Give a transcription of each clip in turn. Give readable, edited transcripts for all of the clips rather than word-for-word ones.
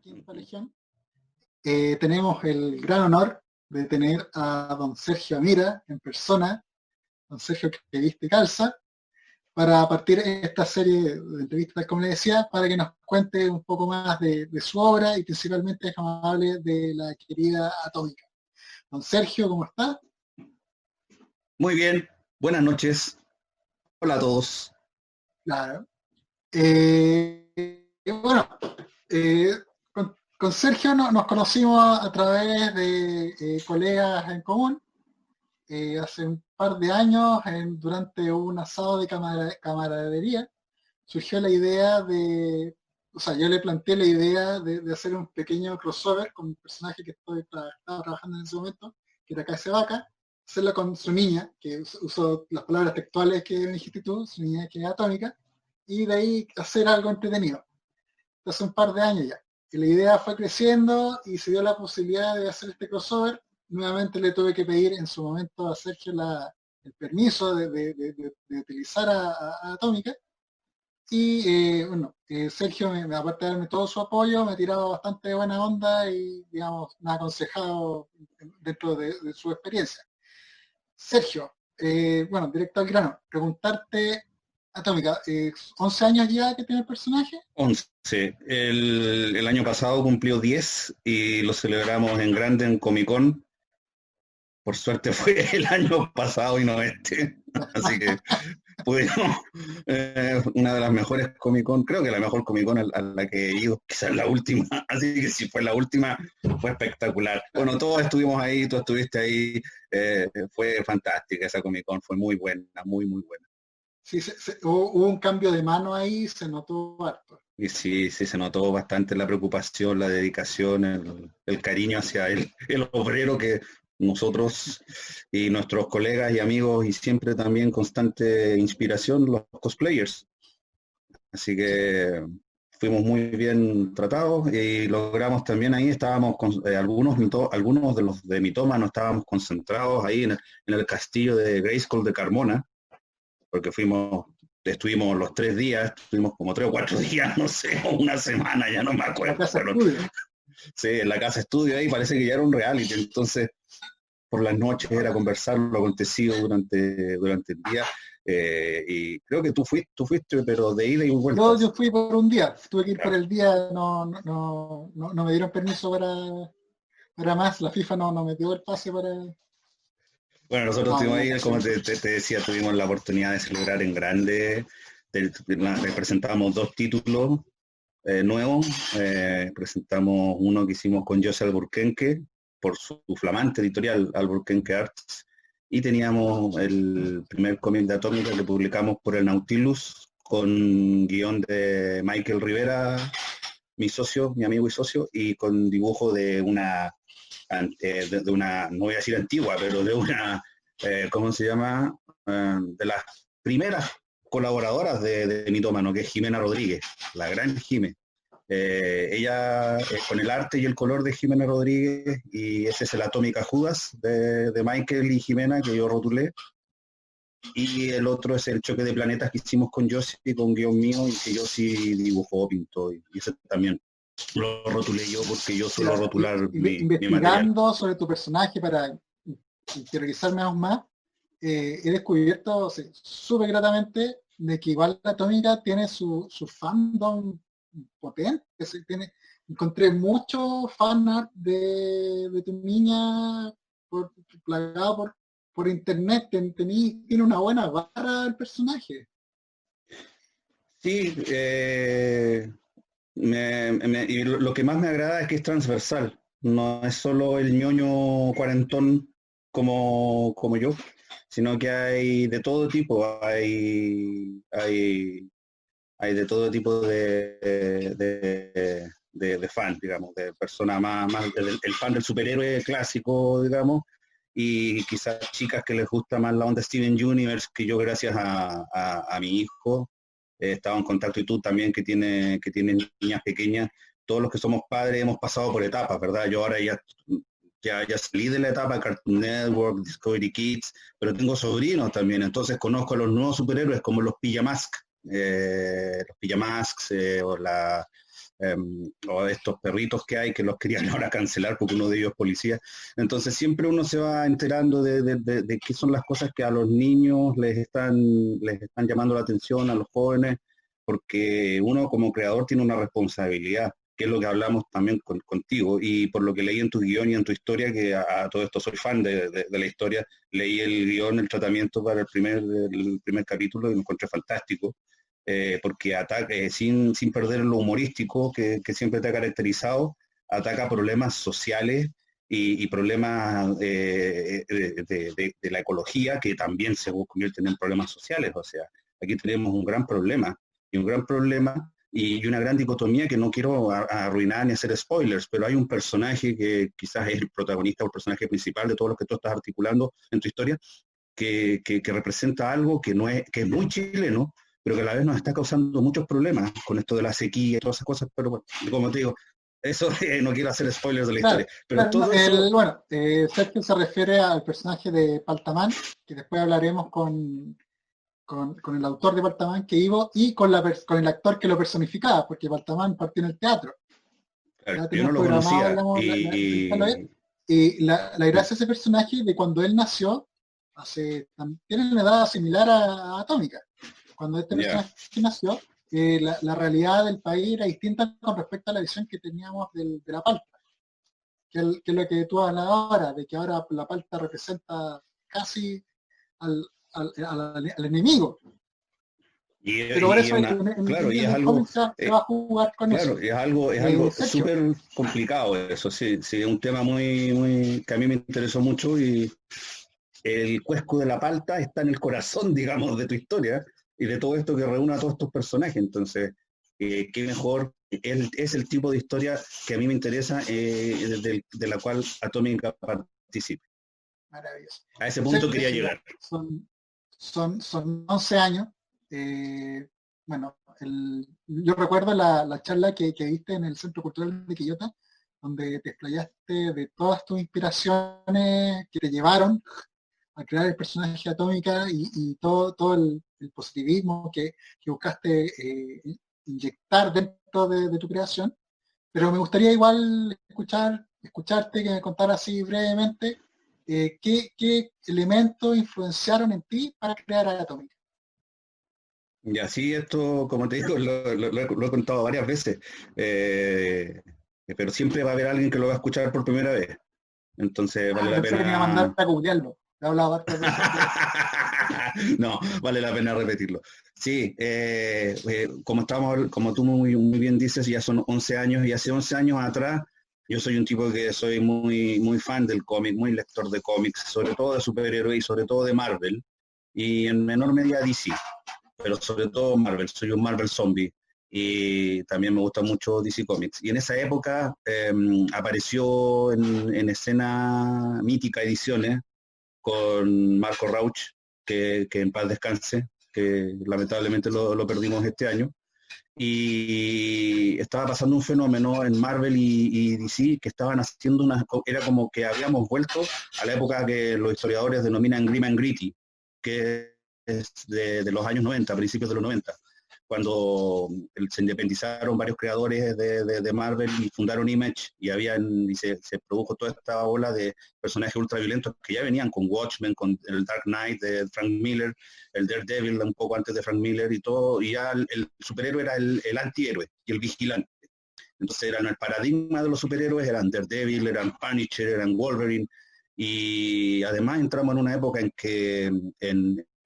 quinta legión. Tenemos el gran honor de tener a don Sergio Amira en persona, don Sergio que viste calza, para partir esta serie de entrevistas, como le decía, para que nos cuente un poco más de su obra y principalmente es amable de la querida Atómica. Don Sergio, ¿cómo está? Muy bien, buenas noches. Hola a todos. Claro. Bueno, con Sergio nos conocimos a través de colegas en común. Hace un par de años, durante un asado de camaradería, surgió la idea yo le planteé la idea de hacer un pequeño crossover con un personaje que estaba trabajando en ese momento, que era K.S. Vaca, hacerlo con su niña, que uso las palabras textuales que me dijiste tú, su niña que es Atómica, y de ahí hacer algo entretenido. Hace un par de años ya. Y la idea fue creciendo y se dio la posibilidad de hacer este crossover. Nuevamente le tuve que pedir en su momento a Sergio el permiso de utilizar a Atómica. Y Sergio, aparte de darme todo su apoyo, me ha tirado bastante buena onda y, digamos, me ha aconsejado dentro de su experiencia. Sergio, directo al grano, preguntarte, Atómica, ¿11 años ya que tiene el personaje? 11. El año pasado cumplió 10 y lo celebramos en grande en Comic Con. Por suerte fue el año pasado y no este. Así que pudimos, una de las mejores Comic Con, creo que la mejor Comic Con a la que he ido, quizás la última. Así que si fue la última, fue espectacular. Bueno, todos estuvimos ahí, tú estuviste ahí. Fue fantástica esa Comic Con, fue muy buena, muy, muy buena. Sí, hubo un cambio de mano ahí, se notó harto. Y sí, se notó bastante la preocupación, la dedicación, el cariño hacia el obrero que nosotros y nuestros colegas y amigos y siempre también constante inspiración, los cosplayers. Así que fuimos muy bien tratados y logramos también ahí, estábamos con algunos de los de Mitómano estábamos concentrados ahí en el castillo de Grayskull de Carmona, porque estuvimos los 3 días, estuvimos como 3 o 4 días, no sé, o una semana, ya no me acuerdo. Sí, en la casa estudio ahí parece que ya era un reality, entonces por las noches era conversar lo acontecido durante el día, y creo que tú fuiste, pero de ida y vuelta. Yo fui por un día, tuve que ir por el día, no me dieron permiso para más, la FIFA no me dio el pase para... Bueno, nosotros estuvimos ahí, como te decía, tuvimos la oportunidad de celebrar en grande, presentamos 2 títulos nuevos, presentamos uno que hicimos con José Alburquenque, por su flamante editorial Alburquenque Arts, y teníamos el primer cómic de Atómica que publicamos por el Nautilus, con guión de Michael Rivera, mi amigo y socio, y con dibujo de una, no voy a decir antigua, pero de una, ¿cómo se llama? De las primeras colaboradoras de Mitómano, que es Jimena Rodríguez, la gran Jimena. Ella con el arte y el color de Jimena Rodríguez, y ese es el Atómica Judas de Michael y Jimena, que yo rotulé, y el otro es el Choque de Planetas que hicimos con Yossi, con guión mío, y que Yossi dibujó, pintó, y ese también lo rotulé yo porque yo suelo rotular investigando sobre tu personaje para interiorizarme aún más, he descubierto súper gratamente de que igual la Atómica tiene su fandom potente, encontré mucho fanart de tu niña plagado por internet, tiene una buena vara el personaje. Sí, y lo que más me agrada es que es transversal, no es solo el ñoño cuarentón como yo, sino que hay de todo tipo, hay de todo tipo de fan, digamos, de persona más el fan del superhéroe clásico, digamos, y quizás chicas que les gusta más la onda Steven Universe, que yo gracias a mi hijo he estado en contacto, y tú también que tienes niñas pequeñas, todos los que somos padres hemos pasado por etapas, ¿verdad? Yo ahora ya salí de la etapa de Cartoon Network, Discovery Kids, pero tengo sobrinos también, entonces conozco a los nuevos superhéroes como los Pijamasks, o o de estos perritos que hay que los querían ahora cancelar porque uno de ellos es policía. Entonces siempre uno se va enterando de qué son las cosas que a los niños les están llamando la atención, a los jóvenes, porque uno como creador tiene una responsabilidad, que es lo que hablamos también contigo, y por lo que leí en tu guión y en tu historia, que a todo esto soy fan de la historia, leí el guión, el tratamiento para el primer capítulo y lo encontré fantástico, porque ataca, sin perder lo humorístico que siempre te ha caracterizado, ataca problemas sociales y problemas de la ecología que también se convierten en problemas sociales. O sea, aquí tenemos un gran problema y una gran dicotomía que no quiero arruinar ni hacer spoilers, pero hay un personaje que quizás es el protagonista o el personaje principal de todo lo que tú estás articulando en tu historia, que representa algo que es muy chileno, pero que a la vez nos está causando muchos problemas con esto de la sequía y todas esas cosas, pero bueno, como te digo, eso no quiero hacer spoilers de la historia, pero claro, todo eso... bueno, Sergio se refiere al personaje de Paltamán, que después hablaremos con el autor de Paltamán que Ivo y con el actor que lo personificaba, porque Paltamán partió en el teatro. Claro, Ya yo no teníamos lo programado, conocía digamos, y la gracia de ese personaje de cuando él nació, tiene una edad similar a Atómica. Cuando este ya, personaje nació, la realidad del país era distinta con respecto a la visión que teníamos de la palta, que es lo que tú hablas ahora, de que ahora la palta representa casi al enemigo. Pero por eso claro, y es en el algo, cómic se va a jugar con eso. claro, es algo Sergio, súper complicado eso, sí, sí, es un tema que a mí me interesó mucho y el cuesco de la palta está en el corazón, digamos, de tu historia y de todo esto que reúne a todos estos personajes. Entonces, qué mejor, es el tipo de historia que a mí me interesa, de la cual Atómica participa. maravilloso. A ese punto quería llegar. Son 11 años. Bueno, yo recuerdo la charla que diste en el Centro Cultural de Quillota, donde te explayaste de todas tus inspiraciones que te llevaron a crear el personaje Atómica y todo el positivismo que buscaste inyectar dentro de tu creación. Pero me gustaría igual escucharte, que me contaras así brevemente qué elementos influenciaron en ti para crear Atómica. Y así esto, como te digo, lo he contado varias veces, pero siempre va a haber alguien que lo va a escuchar por primera vez. Entonces vale la Pensé que me iba a mandar pena... a googlearlo. He hablado hartas veces de eso. No, vale la pena repetirlo. Sí, como tú muy bien dices, ya son 11 años y hace 11 años atrás yo soy un tipo que soy muy fan del cómic, muy lector de cómics, sobre todo de superhéroes y sobre todo de Marvel y en menor medida DC, pero sobre todo Marvel, soy un Marvel zombie y también me gusta mucho DC Comics. Y en esa época apareció en escena Mítica Ediciones con Marco Rauch, que en paz descanse, que lamentablemente lo perdimos este año. Y estaba pasando un fenómeno en Marvel y DC que estaban haciendo era como que habíamos vuelto a la época que los historiadores denominan Grim and Gritty, que es de los años 90, principios de los 90, cuando se independizaron varios creadores de Marvel y fundaron Image y se produjo toda esta ola de personajes ultraviolentos que ya venían con Watchmen, con el Dark Knight de Frank Miller, el Daredevil un poco antes de Frank Miller y todo, y ya el superhéroe era el antihéroe y el vigilante. Entonces eran el paradigma de los superhéroes, eran Daredevil, eran Punisher, eran Wolverine, y además entramos en una época en que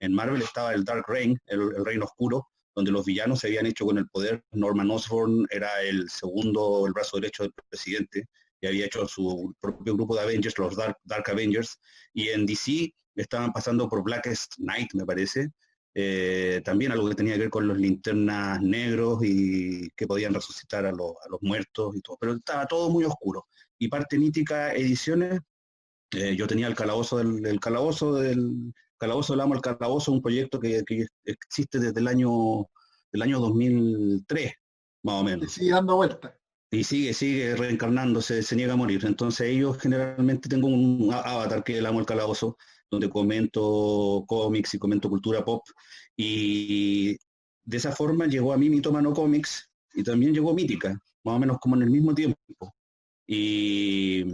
en Marvel estaba el Dark Reign, el reino oscuro, donde los villanos se habían hecho con el poder. Norman Osborn era el segundo, el brazo derecho del presidente, y había hecho su propio grupo de Avengers, los Dark Avengers, y en DC estaban pasando por Blackest Night, me parece, también algo que tenía que ver con los linternas negros y que podían resucitar a los muertos y todo, pero estaba todo muy oscuro. Y parte Mítica Ediciones, yo tenía el calabozo Calabozo del Amo al Calabozo, un proyecto que existe desde el año 2003, más o Que menos. sigue dando vueltas. Y sigue reencarnándose, se niega a morir. Entonces ellos generalmente tengo un avatar que es el Amo al Calabozo, donde comento cómics y comento cultura pop. Y de esa forma llegó a mí Mitómano Comics y también llegó Mítica. más o menos como en el mismo tiempo. Y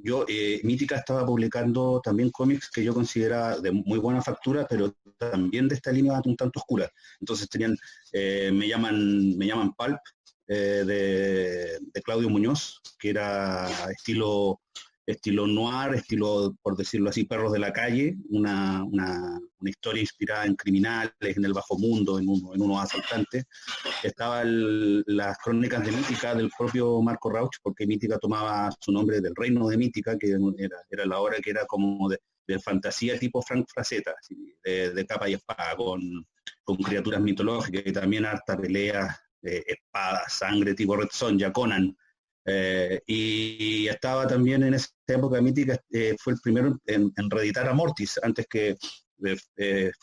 yo, Mítica estaba publicando también cómics que yo consideraba de muy buena factura, pero también de esta línea un tanto oscura. Entonces tenían, me llaman Pulp, de Claudio Muñoz, que era estilo noir, estilo, por decirlo así, Perros de la Calle, una historia inspirada en criminales, en el bajo mundo, en unos asaltantes. Estaba las crónicas de Mítica del propio Marco Rauch, porque Mítica tomaba su nombre del reino de Mítica, que era la obra que era como de fantasía tipo Frank Frazetta, de capa y espada, con criaturas mitológicas y también harta pelea, espada, sangre tipo Red Sonja, Conan. Y estaba también en esa época Mítica, fue el primero en reeditar a Mortis, antes que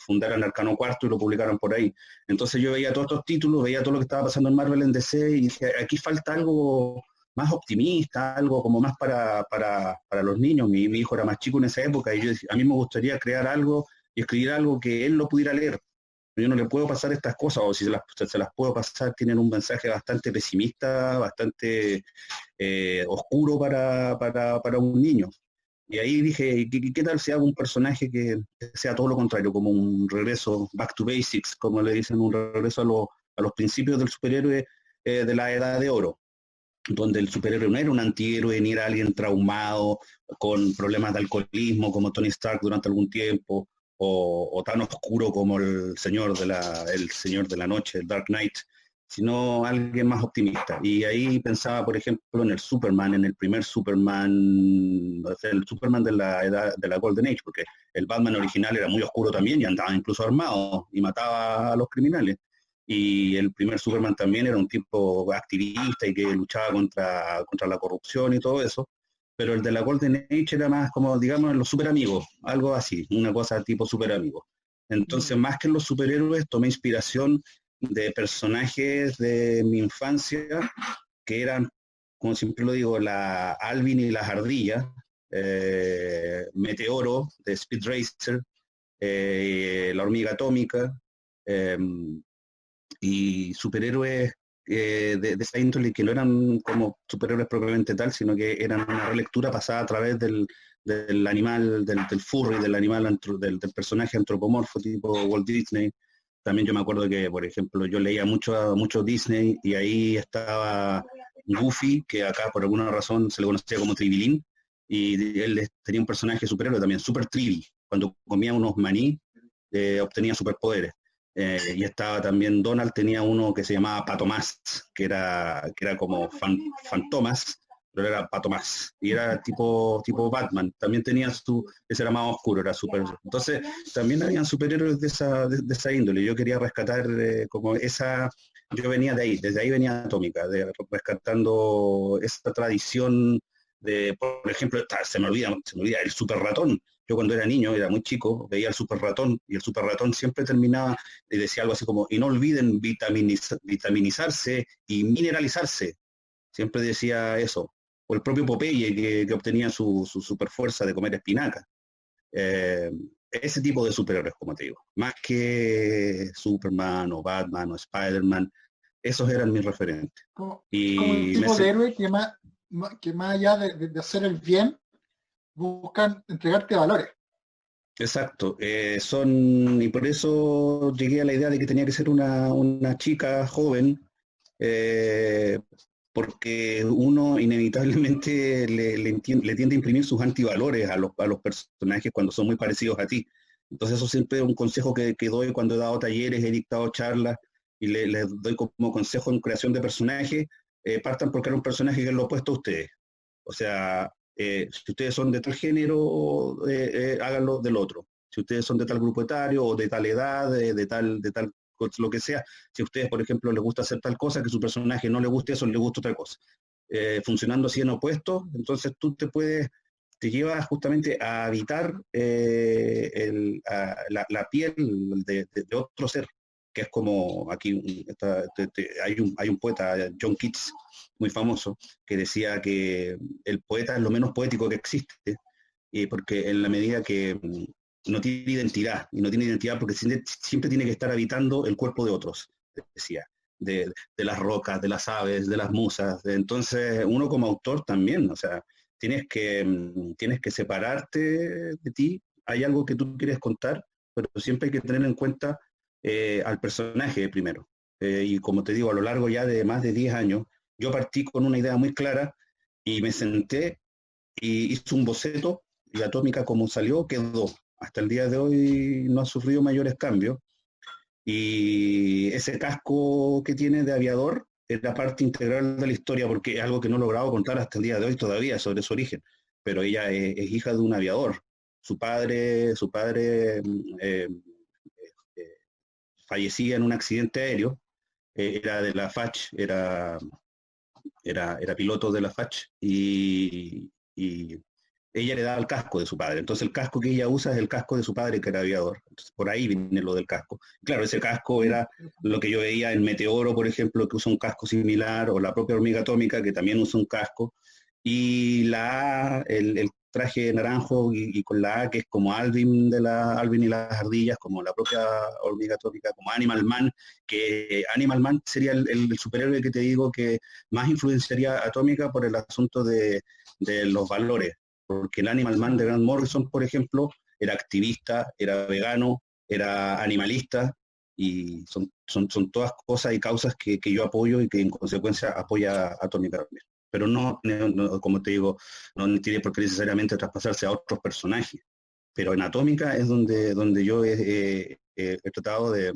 fundaran Arcano Cuarto y lo publicaron por ahí. Entonces yo veía todos estos títulos, veía todo lo que estaba pasando en Marvel, en DC, y dije, aquí falta algo más optimista, algo como más para los niños. Mi hijo era más chico en esa época, y yo decía, a mí me gustaría crear algo y escribir algo que él lo pudiera leer. Yo no le puedo pasar estas cosas, o si se las puedo pasar, tienen un mensaje bastante pesimista, bastante oscuro para un niño. Y ahí dije, ¿qué tal si hago un personaje que sea todo lo contrario, como un regreso, back to basics, como le dicen, un regreso a los principios del superhéroe de la Edad de Oro, donde el superhéroe no era un antihéroe, ni era alguien traumado, con problemas de alcoholismo, como Tony Stark durante algún tiempo, o tan oscuro como el señor de la noche, el Dark Knight, sino alguien más optimista. Y ahí pensaba, por ejemplo, en el Superman, en el primer Superman, o sea, el Superman de la edad de la Golden Age, porque el Batman original era muy oscuro también y andaba incluso armado y mataba a los criminales. Y el primer Superman también era un tipo activista y que luchaba contra la corrupción y todo eso, pero el de la Golden Age era más como, digamos, los super amigos, algo así, una cosa tipo super amigos. Entonces, más que en los superhéroes, tomé inspiración de personajes de mi infancia que eran, como siempre lo digo, la Alvin y las ardillas, Meteoro de Speed Racer, la hormiga atómica, eh, y superhéroes de esa índole que no eran como superhéroes propiamente tal, sino que eran una relectura pasada a través del animal, del furry, del animal, del personaje antropomorfo tipo Walt Disney. También yo me acuerdo que, por ejemplo, yo leía mucho Disney y ahí estaba Goofy, que acá por alguna razón se le conocía como Tribilín, y él tenía un personaje superhéroe también, Super Trivi. Cuando comía unos maní, obtenía superpoderes. Y estaba también Donald, tenía uno que se llamaba Pato Más, que era como Fantomas, pero era Pato Más, y era tipo Batman, también tenía ese era más oscuro, era super. Entonces, también habían superhéroes de esa índole, yo quería rescatar como esa, yo venía de ahí, desde ahí venía Atómica, rescatando esa tradición por ejemplo, se me olvida el super ratón. Yo cuando era niño, era muy chico, veía el super ratón y el super ratón siempre terminaba y decía algo así como, y no olviden vitaminizarse y mineralizarse. Siempre decía eso. O el propio Popeye que obtenía su super fuerza de comer espinaca. Eh, ese tipo de superhéroes, como te digo. Más que Superman o Batman o Spider-Man, esos eran mis referentes. Es como un Y tipo de héroe que más allá de hacer el bien, buscan entregarte valores. exacto, y por eso llegué a la idea de que tenía que ser una chica joven, eh, porque uno inevitablemente le tiende a imprimir sus antivalores a los personajes cuando son muy parecidos a ti. Entonces eso siempre es un consejo que doy cuando he dado talleres, he dictado charlas y les doy como consejo en creación de personajes, partan por crear un personaje que es lo opuesto a ustedes. O sea, si ustedes son de tal género, háganlo del otro. Si ustedes son de tal grupo etario o de tal edad, de tal lo que sea, si a ustedes, por ejemplo, les gusta hacer tal cosa, que su personaje no le guste eso, le gusta otra cosa. Funcionando así en opuestos, entonces te llevas justamente a habitar la piel de otro ser, que es como aquí hay un poeta, John Keats, muy famoso, que decía que el poeta es lo menos poético que existe, porque en la medida que no tiene identidad, y no tiene identidad porque siempre tiene que estar habitando el cuerpo de otros, decía. de las rocas, de las aves, de las musas. Entonces, uno como autor también, o sea, tienes que separarte de ti. Hay algo que tú quieres contar, pero siempre hay que tener en cuenta al personaje primero. Y como te digo, a lo largo ya de más de 10 años, yo partí con una idea muy clara y me senté y hice un boceto y Atómica como salió quedó. Hasta el día de hoy no ha sufrido mayores cambios y ese casco que tiene de aviador era parte integral de la historia porque es algo que no he logrado contar hasta el día de hoy todavía sobre su origen. Pero ella es hija de un aviador. Su padre fallecía en un accidente aéreo, era de la FACH, era piloto de la FACH y ella le daba el casco de su padre. Entonces el casco que ella usa es el casco de su padre, que era aviador. Entonces, por ahí viene lo del casco. Claro, ese casco era lo que yo veía en Meteoro, por ejemplo, que usa un casco similar, o la propia hormiga atómica, que también usa un casco. Y el traje naranjo y con la A, que es como Alvin de la Alvin y las ardillas, como la propia hormiga atómica, como Animal Man, que Animal Man sería el superhéroe que te digo que más influenciaría a Atómica por el asunto de los valores, porque el Animal Man de Grant Morrison, por ejemplo, era activista, era vegano, era animalista, y son todas cosas y causas que yo apoyo y que en consecuencia apoya a Atómica también. Pero no, como te digo, no tiene por qué necesariamente traspasarse a otros personajes. Pero en Atómica es donde yo he tratado de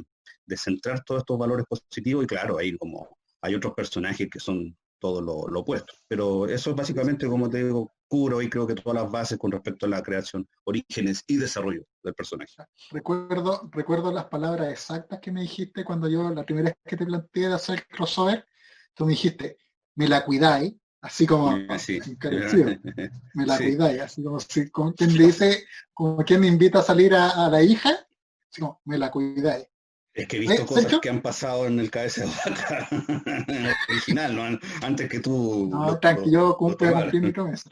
centrar todos estos valores positivos y claro, hay otros personajes que son todo lo opuesto. Pero eso es básicamente, como te digo, cubro y creo que todas las bases con respecto a la creación, orígenes y desarrollo del personaje. Recuerdo las palabras exactas que me dijiste cuando yo, la primera vez que te planteé de hacer crossover, tú me dijiste, me la cuidáis, así como Sí. encarecido, me la Sí. cuidáis, así como quien le dice, como quien invita a salir a la hija, así como, me la cuidáis. Es que he visto cosas Sergio, que han pasado en el cabeza de vaca original, ¿no? Antes que tú no, tranqui, yo lo voy a tomaras. cumplir mi promesa.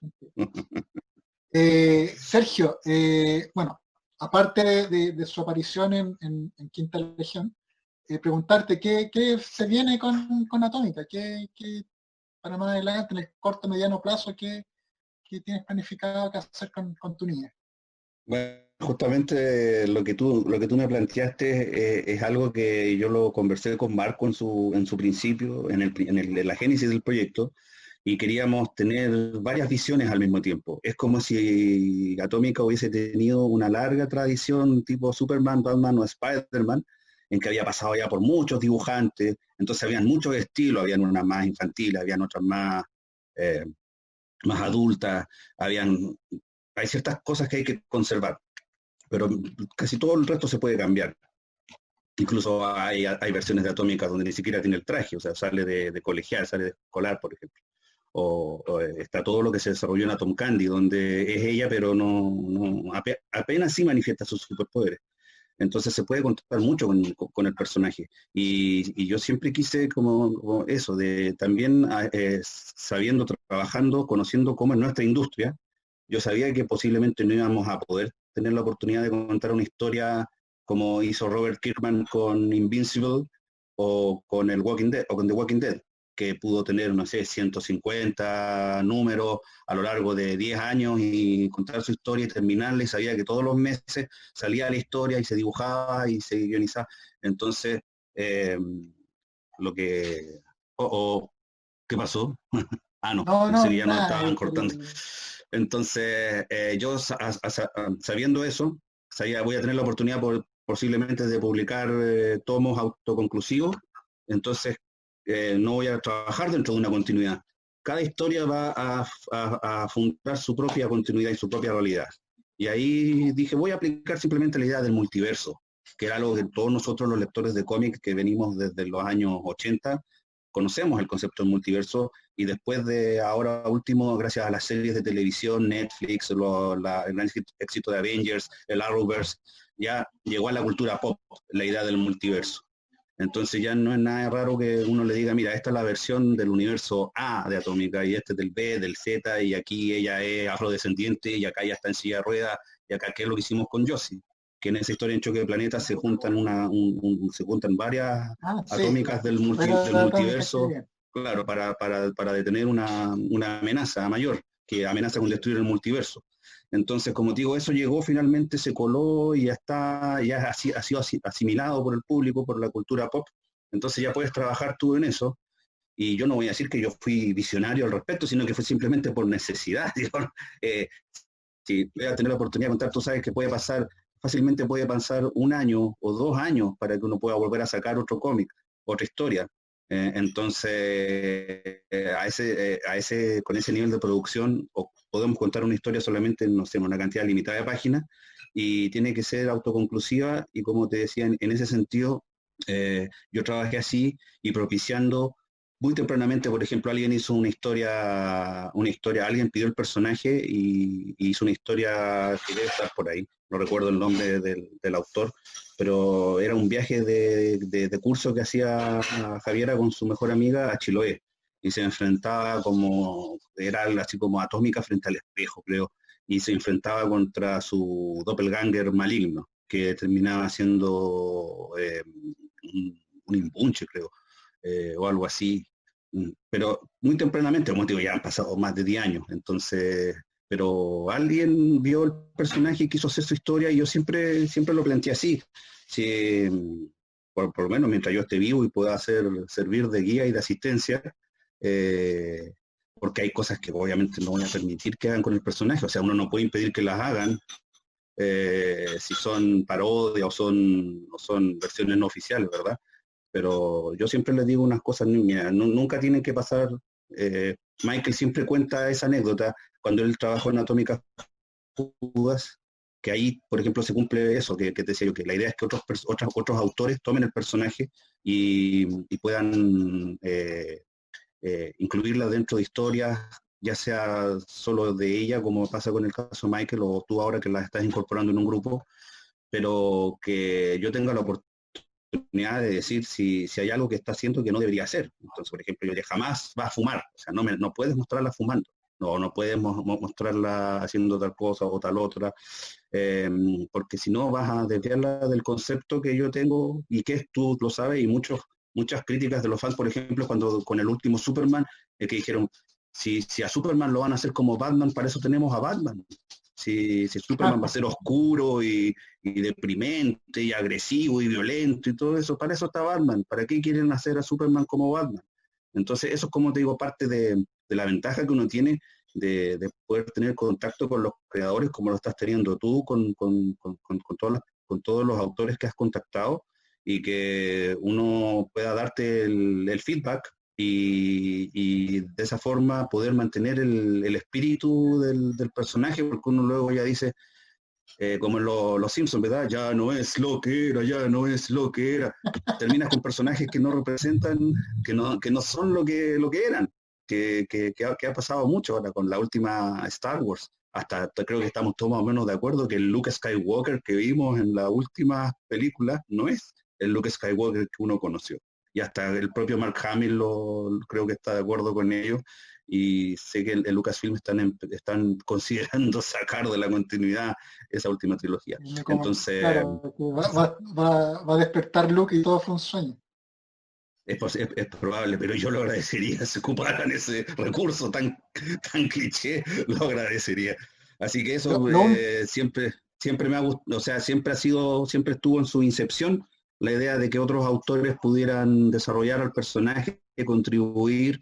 Sergio, bueno, aparte de su aparición en Quinta Legión, preguntarte qué se viene con Atómica, qué para más adelante, en el corto mediano plazo, qué tienes planificado que hacer con tu niña. Bueno, justamente lo que tú me planteaste es algo que yo lo conversé con Marco en su principio, en la génesis del proyecto, y queríamos tener varias visiones al mismo tiempo. Es como si Atómica hubiese tenido una larga tradición tipo Superman, Batman o Spider-Man, en que había pasado ya por muchos dibujantes, entonces habían muchos estilos, habían unas más infantiles, habían otras eh, más adultas, hay ciertas cosas que hay que conservar, pero casi todo el resto se puede cambiar. Incluso hay versiones de Atómica donde ni siquiera tiene el traje, o sea, sale de colegial, sale de escolar, por ejemplo. O está todo lo que se desarrolló en Atom Candy, donde es ella, pero apenas sí manifiesta sus superpoderes. Entonces se puede contar mucho con el personaje. Y yo siempre quise como eso, de también sabiendo, trabajando, conociendo cómo es nuestra industria, yo sabía que posiblemente no íbamos a poder tener la oportunidad de contar una historia como hizo Robert Kirkman con Invincible o con el Walking Dead o con The Walking Dead, que pudo tener, no sé, 150 números a lo largo de 10 años y contar su historia y terminarla, y sabía que todos los meses salía la historia y se dibujaba y se guionizaba. Entonces, eh, lo que... ¿qué pasó? No, No, pensé no, que ya no nada. estaban cortando. Entonces, yo sabiendo eso, sabía, voy a tener la oportunidad posiblemente de publicar tomos autoconclusivos, entonces no voy a trabajar dentro de una continuidad. Cada historia va a fundar su propia continuidad y su propia realidad. Y ahí dije, voy a aplicar simplemente la idea del multiverso, que era algo que todos nosotros los lectores de cómics que venimos desde los años 80, conocemos el concepto del multiverso, y después de ahora último, gracias a las series de televisión, Netflix, el gran éxito de Avengers, el Arrowverse, ya llegó a la cultura pop la idea del multiverso. Entonces ya no es nada raro que uno le diga, mira, esta es la versión del universo A de Atómica, y este es del B, del Z, y aquí ella es afrodescendiente, y acá ya está en silla de ruedas, y acá qué es lo que hicimos con Josie, que en esa historia en Choque de Planetas se juntan se juntan varias Sí, atómicas del pero atómica, qué multiverso, bien. claro, para detener una amenaza mayor, que amenaza con destruir el multiverso. Entonces, como te digo, eso llegó finalmente, se coló y ya está, ha sido asimilado por el público, por la cultura pop. Entonces ya puedes trabajar tú en eso. Y yo no voy a decir que yo fui visionario al respecto, sino que fue simplemente por necesidad. Digo, eh, si voy a tener la oportunidad de contar, tú sabes que fácilmente puede pasar 1 año o 2 años para que uno pueda volver a sacar otro cómic, otra historia. Entonces, con ese nivel de producción, podemos contar una historia solamente, no sé, en una cantidad limitada de páginas, y tiene que ser autoconclusiva, y como te decía, en ese sentido, yo trabajé así y propiciando muy tempranamente. Por ejemplo, alguien hizo alguien pidió el personaje y hizo una historia que debe estar por ahí, no recuerdo el nombre del autor, pero era un viaje de curso que hacía Javiera con su mejor amiga a Chiloé, y se enfrentaba era algo así como atómica frente al espejo, creo, y se enfrentaba contra su doppelganger maligno, que terminaba siendo un impunche, creo, o algo así. Pero muy tempranamente, como te digo, ya han pasado más de 10 años, entonces, pero alguien vio el personaje y quiso hacer su historia, y yo siempre lo planteé así. Si, por lo menos mientras yo esté vivo y pueda servir de guía y de asistencia, eh, porque hay cosas que obviamente no voy a permitir que hagan con el personaje, o sea, uno no puede impedir que las hagan, si son parodias o son versiones no oficiales, ¿verdad? Pero yo siempre les digo unas cosas, niñas, nunca tienen que pasar. Michael siempre cuenta esa anécdota cuando él trabajó en Atómicas Judas, que ahí, por ejemplo, se cumple eso que te decía yo, que la idea es que otros autores tomen el personaje y puedan incluirla dentro de historias, ya sea solo de ella, como pasa con el caso de Michael, o tú ahora que la estás incorporando en un grupo, pero que yo tenga la oportunidad de decir si hay algo que está haciendo que no debería hacer. Entonces, por ejemplo, yo jamás va a fumar, o sea, no puedes mostrarla fumando, no puedes mostrarla haciendo tal cosa o tal otra, porque si no vas a desviarla del concepto que yo tengo y que tú lo sabes, y muchas críticas de los fans, por ejemplo, cuando con el último Superman, que dijeron, si a Superman lo van a hacer como Batman, para eso tenemos a Batman. Si Superman va a ser oscuro y deprimente y agresivo y violento y todo eso, para eso está Batman. ¿Para qué quieren hacer a Superman como Batman? Entonces eso es, como te digo, parte de la ventaja que uno tiene de poder tener contacto con los creadores como lo estás teniendo tú con todos los autores que has contactado, y que uno pueda darte el feedback y de esa forma poder mantener el espíritu del personaje, porque uno luego ya dice, como en los Simpsons, ¿verdad? Ya no es lo que era, ya no es lo que era. Terminas con personajes que no representan, que no son lo que eran, que ha pasado mucho ahora con la última Star Wars. Hasta creo que estamos todos más o menos de acuerdo que el Luke Skywalker que vimos en la última película no es el Luke Skywalker que uno conoció. Y hasta el propio Mark Hamill creo que está de acuerdo con ello, y sé que en Lucasfilm están considerando sacar de la continuidad esa última trilogía. Entonces, Claro, que va a despertar Luke y todo fue un sueño. es probable, pero yo lo agradecería si ocuparan ese recurso tan cliché, lo agradecería. Así que Lo, eso, lo un- siempre me ha gustado, o sea, siempre estuvo en su incepción la idea de que otros autores pudieran desarrollar al personaje, contribuir,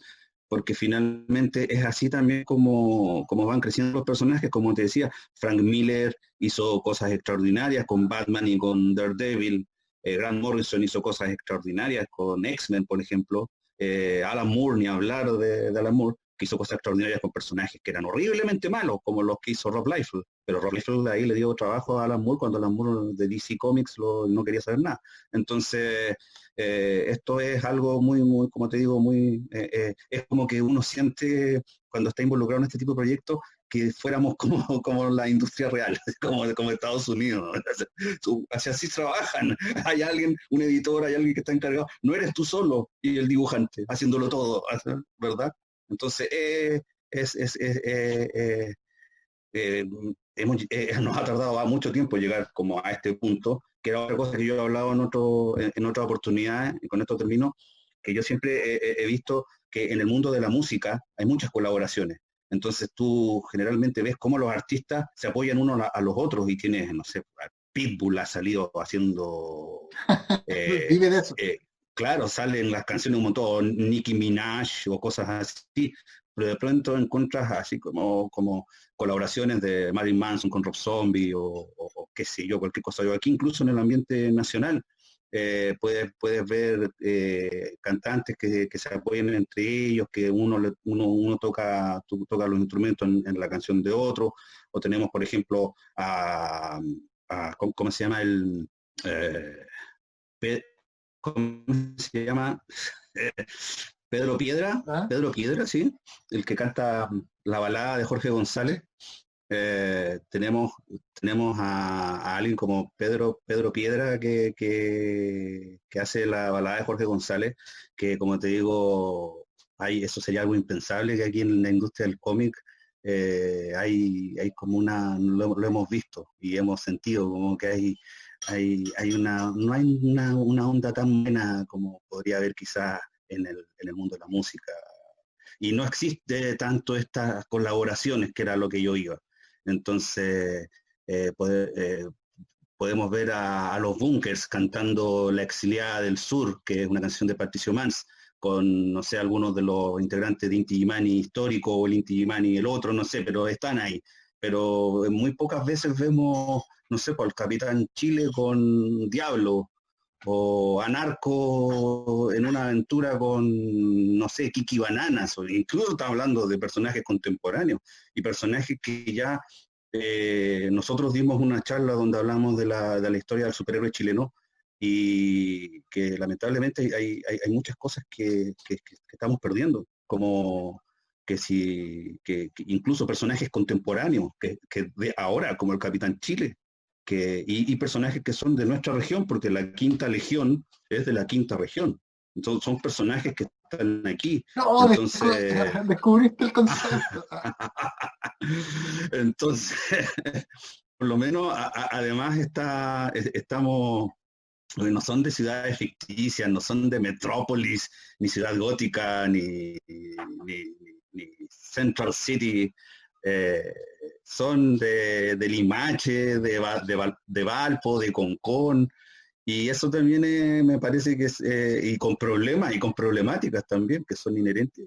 porque finalmente es así también como van creciendo los personajes. Como te decía, Frank Miller hizo cosas extraordinarias con Batman y con Daredevil, Grant Morrison hizo cosas extraordinarias con X-Men, por ejemplo, Alan Moore, ni hablar de Alan Moore, que hizo cosas extraordinarias con personajes que eran horriblemente malos, como los que hizo Rob Liefeld, pero Rob Liefeld ahí le dio trabajo a Alan Moore cuando Alan Moore de DC Comics no quería saber nada. Entonces, esto es algo muy, como te digo, es como que uno siente cuando está involucrado en este tipo de proyectos que fuéramos como la industria real, como Estados Unidos. Así trabajan. Hay alguien, un editor, hay alguien que está encargado. No eres tú solo y el dibujante haciéndolo todo, ¿verdad? Entonces, es nos ha tardado mucho tiempo llegar como a este punto, que era otra cosa que yo he hablado en otras oportunidades, y con esto termino, que yo siempre he visto que en el mundo de la música hay muchas colaboraciones. Entonces tú generalmente ves cómo los artistas se apoyan unos a los otros y tienes, no sé, Pitbull ha salido haciendo, eh, Vive de eso. claro, salen las canciones un montón, Nicki Minaj o cosas así, pero de pronto encuentras así como colaboraciones de Marilyn Manson con Rob Zombie o qué sé yo, cualquier cosa. Yo aquí incluso en el ambiente nacional puedes ver cantantes que se apoyan entre ellos, que uno toca los instrumentos en la canción de otro, o tenemos, por ejemplo, ¿cómo se llama el... ¿cómo se llama? Eh, ¿Ah? Pedro Piedra, sí, el que canta la balada de Jorge González. Tenemos a alguien como Pedro Piedra que hace la balada de Jorge González, que como te digo, eso sería algo impensable que aquí en la industria del cómic hay como lo hemos visto y hemos sentido como que no hay una onda tan buena como podría haber quizás en el mundo de la música. Y no existe tanto estas colaboraciones, que era lo que yo iba. Entonces, eh, pode- eh, podemos ver a los Bunkers cantando La Exiliada del Sur, que es una canción de Patricio Mans, con, no sé, algunos de los integrantes de Inti Illimani histórico o el Inti Illimani el otro, no sé, pero están ahí. Pero muy pocas veces vemos, no sé, por el Capitán Chile con Diablo, o Anarco en una aventura con, no sé, Kiki Bananas, o incluso estamos hablando de personajes contemporáneos y personajes que ya nosotros dimos una charla donde hablamos de la historia del superhéroe chileno y que lamentablemente hay muchas cosas que estamos perdiendo, como que incluso personajes contemporáneos, que de ahora, como el Capitán Chile, y personajes que son de nuestra región, porque la Quinta Legión es de la Quinta Región. Entonces son personajes que están aquí. No, Entonces, descubriste el concepto. entonces por lo menos, además estamos, no son de ciudades ficticias, no son de Metrópolis, ni Ciudad Gótica, ni Central City, eh, son de Limache, de Valpo, de Concón, y eso también me parece que es, y con problemas y con problemáticas también que son inherentes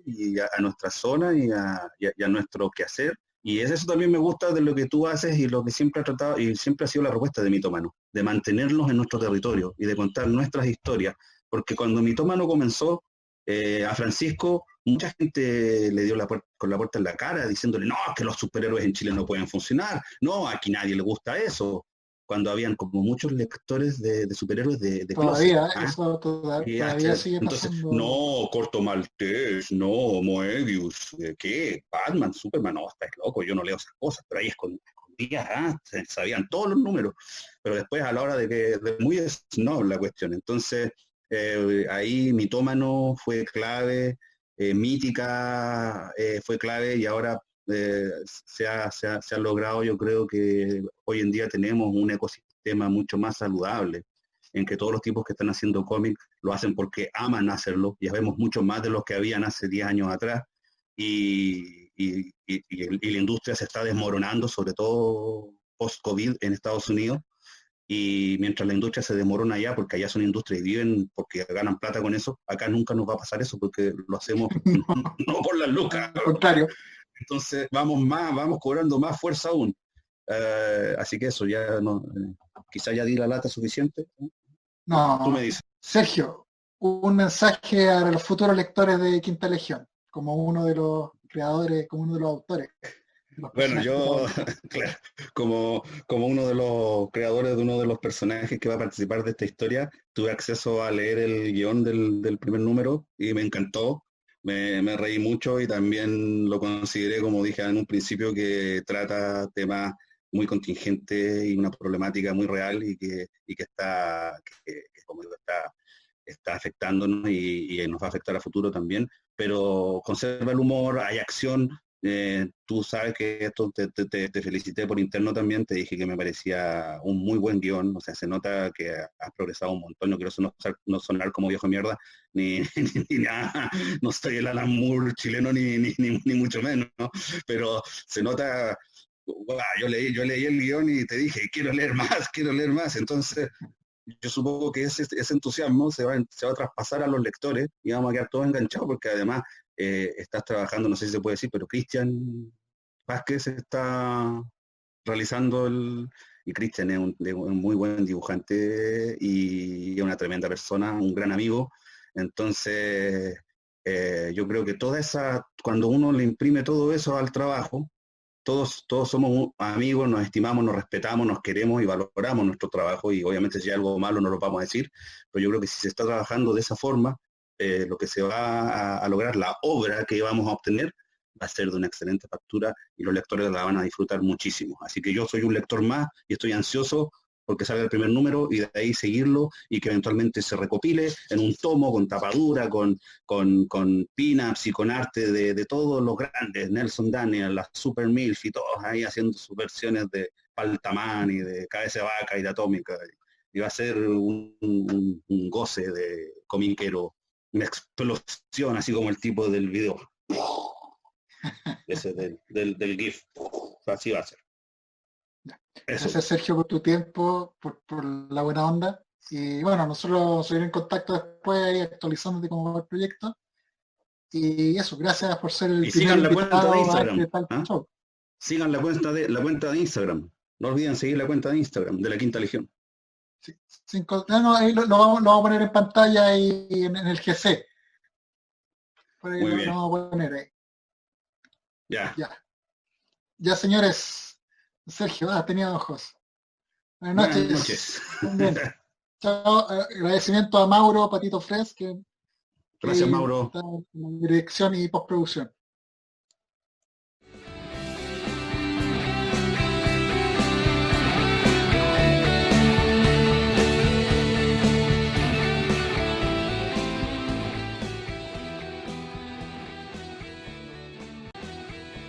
a nuestra zona y a nuestro quehacer. Y eso también me gusta de lo que tú haces y lo que siempre ha tratado y siempre ha sido la propuesta de Mitómano, de mantenernos en nuestro territorio y de contar nuestras historias. Porque cuando Mitómano comenzó, a Francisco, mucha gente le dio con la puerta en la cara diciéndole, no, que los superhéroes en Chile no pueden funcionar, no, aquí nadie le gusta eso, cuando habían como muchos lectores de superhéroes de closet. Todavía, ¿Ah? eso todavía sigue Entonces, pasando. no, Corto Maltés, no, Moebius, ¿qué? Batman, Superman, no, estás loco, yo no leo esas cosas, pero ahí escondidas, sabían todos los números, pero después a la hora de muy snob la cuestión. Entonces, ahí Mitómano fue clave, Mítica fue clave y ahora se ha logrado, yo creo que hoy en día tenemos un ecosistema mucho más saludable, en que todos los tipos que están haciendo cómics lo hacen porque aman hacerlo, ya vemos mucho más de los que habían hace 10 años atrás, y la industria se está desmoronando, sobre todo post-COVID en Estados Unidos, y mientras la industria se desmorona allá, porque allá son industrias y viven porque ganan plata con eso, acá nunca nos va a pasar eso porque lo hacemos no por las lucas. Al contrario. Entonces vamos cobrando más fuerza aún. Así que eso ya no, quizá ya di la lata suficiente. Tú me No, dices. Sergio, un mensaje a los futuros lectores de Quinta Legión, como uno de los creadores, como uno de los autores, de los Bueno, personajes yo, protagonistas. claro, como uno de los creadores de uno de los personajes que va a participar de esta historia, tuve acceso a leer el guión del primer número y me encantó. Me reí mucho y también lo consideré, como dije en un principio, que trata temas muy contingentes y una problemática muy real y que como digo, está afectándonos y nos va a afectar a futuro también, pero conserva el humor, hay acción, Tú sabes que esto te felicité por interno también, te dije que me parecía un muy buen guión, o sea, se nota que has progresado un montón, no quiero no sonar como viejo mierda, ni, ni nada, no soy el Alan Moore chileno ni mucho menos, ¿no? Pero se nota, guau, yo leí el guión y te dije, quiero leer más, entonces yo supongo que ese entusiasmo se va a traspasar a los lectores y vamos a quedar todos enganchados porque además estás trabajando, no sé si se puede decir, pero Cristian Vázquez está realizando y Cristian es un muy buen dibujante y una tremenda persona, un gran amigo. Entonces, yo creo que cuando uno le imprime todo eso al trabajo, todos somos amigos, nos estimamos, nos respetamos, nos queremos y valoramos nuestro trabajo y obviamente si hay algo malo no lo vamos a decir, pero yo creo que si se está trabajando de esa forma, lo que se va a lograr, la obra que vamos a obtener, va a ser de una excelente factura y los lectores la van a disfrutar muchísimo. Así que yo soy un lector más y estoy ansioso porque salga el primer número y de ahí seguirlo y que eventualmente se recopile en un tomo con tapadura, con pin-ups y con arte de todos los grandes, Nelson Daniel, las Super Milf y todos ahí haciendo sus versiones de Paltaman y de Cabeza de Vaca y de Atómica. Y va a ser un goce de comiquero, una explosión, así como el tipo del video, ese del GIF. Así va a ser. Eso. Gracias, Sergio, por tu tiempo, por la buena onda. Y bueno, nosotros seguiremos en contacto después, ahí actualizándote cómo va el proyecto. Y eso, gracias por ser el Y primer sigan la cuenta de invitado a Instagram. este tal ¿Ah? show. Sigan la cuenta de Instagram. No olviden seguir la cuenta de Instagram de la Quinta Legión. Sí, ahí lo vamos a poner en pantalla ahí en el GC. Por ahí Muy lo bien. vamos a poner ahí. Ya. Ya, señores. Sergio, tenía ojos. Buenas Buenas noches. noches. Bien. Chao. Agradecimiento a Mauro Patito Fres, que Gracias, Mauro. está en dirección y postproducción.